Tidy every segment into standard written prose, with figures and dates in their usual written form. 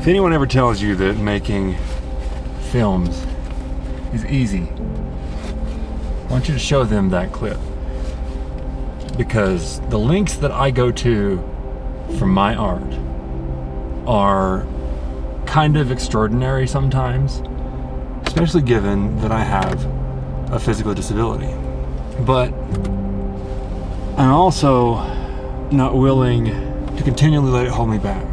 If anyone ever tells you that making films is easy, I want you to show them that clip. Because the lengths that I go to for my art are kind of extraordinary sometimes, especially given that I have a physical disability. But I'm also not willing to continually let it hold me back.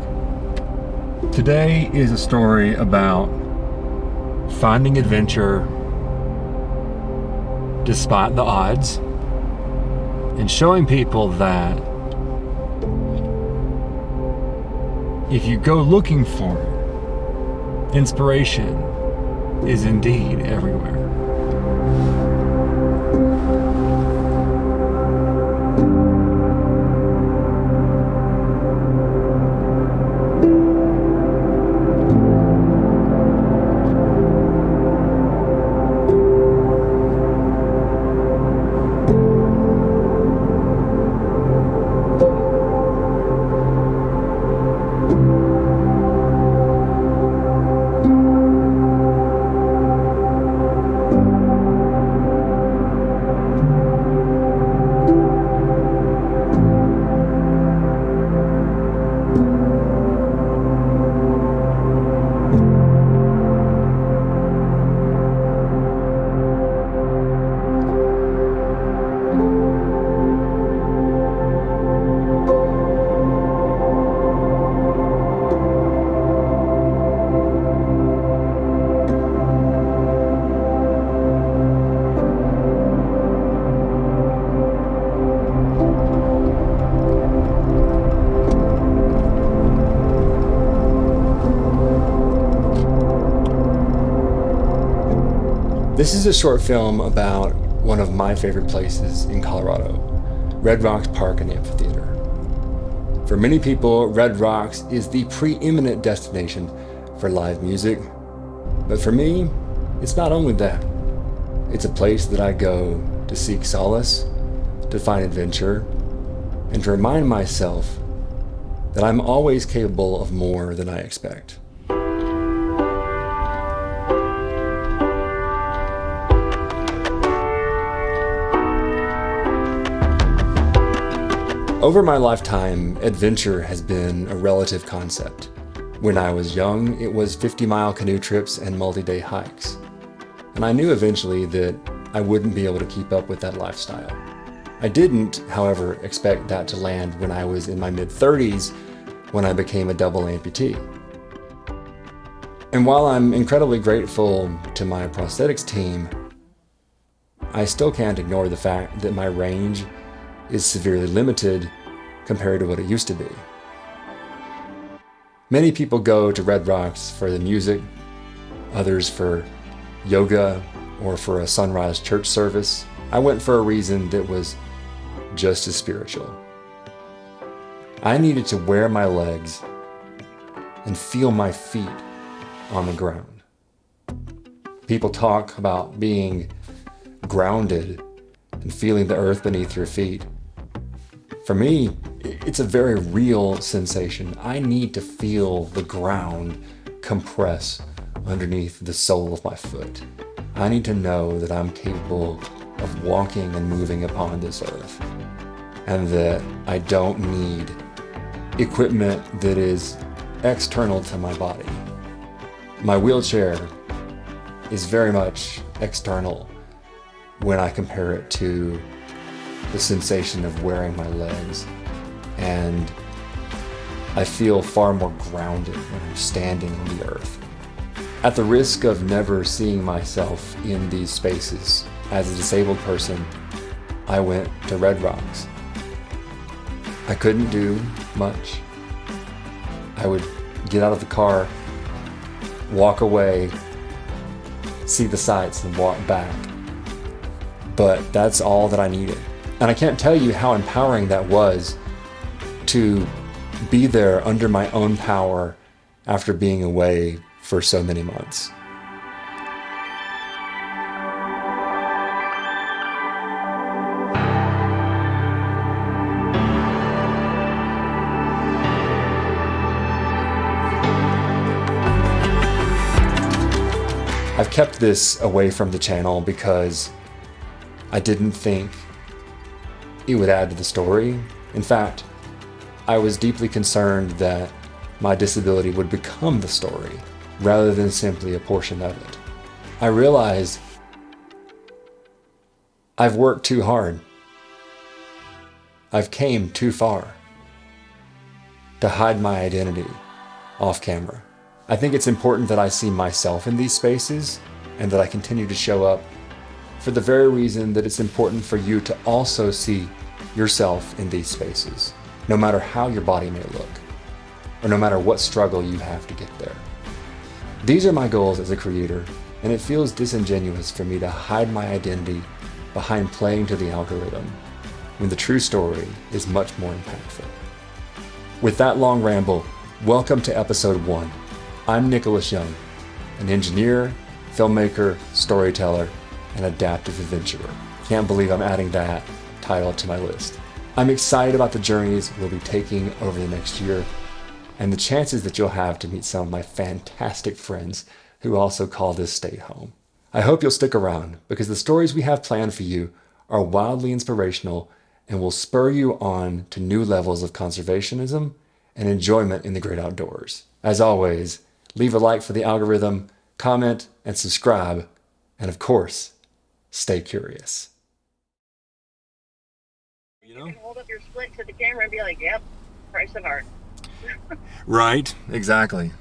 Today is a story about finding adventure despite the odds, and showing people that if you go looking for it, inspiration is indeed everywhere. This is a short film about one of my favorite places in Colorado, Red Rocks Park and Amphitheater. For many people, Red Rocks is the preeminent destination for live music, but for me, it's not only that. It's a place that I go to seek solace, to find adventure, and to remind myself that I'm always capable of more than I expect. Over my lifetime, adventure has been a relative concept. When I was young, it was 50-mile canoe trips and multi-day hikes. And I knew eventually that I wouldn't be able to keep up with that lifestyle. I didn't, however, expect that to land when I was in my mid-30s, when I became a double amputee. And while I'm incredibly grateful to my prosthetics team, I still can't ignore the fact that my range is severely limited compared to what it used to be. Many people go to Red Rocks for the music, others for yoga or for a sunrise church service. I went for a reason that was just as spiritual. I needed to wear my legs and feel my feet on the ground. People talk about being grounded and feeling the earth beneath your feet. For me, it's a very real sensation. I need to feel the ground compress underneath the sole of my foot. I need to know that I'm capable of walking and moving upon this earth, and that I don't need equipment that is external to my body. My wheelchair is very much external when I compare it to the sensation of wearing my legs, and I feel far more grounded when I'm standing on the earth. At the risk of never seeing myself in these spaces as a disabled person, I went to Red Rocks. I couldn't do much. I would get out of the car, walk away, see the sights, and walk back. But that's all that I needed. And I can't tell you how empowering that was to be there under my own power after being away for so many months. I've kept this away from the channel because I didn't think it would add to the story. In fact, I was deeply concerned that my disability would become the story rather than simply a portion of it. I realized I've worked too hard. I've came too far to hide my identity off camera. I think it's important that I see myself in these spaces and that I continue to show up for the very reason that it's important for you to also see yourself in these spaces, no matter how your body may look, or no matter what struggle you have to get there. These are my goals as a creator, and it feels disingenuous for me to hide my identity behind playing to the algorithm when the true story is much more impactful. With that long ramble, welcome to episode 1. I'm Nicholas Young, an engineer, filmmaker, storyteller, and adaptive adventurer. Can't believe I'm adding that title to my list. I'm excited about the journeys we'll be taking over the next year and the chances that you'll have to meet some of my fantastic friends who also call this state home. I hope you'll stick around because the stories we have planned for you are wildly inspirational and will spur you on to new levels of conservationism and enjoyment in the great outdoors. As always, leave a like for the algorithm, comment, and subscribe, and of course, stay curious. You can hold up your split to the camera and be like, yep, price of art. Right, exactly.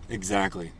Exactly.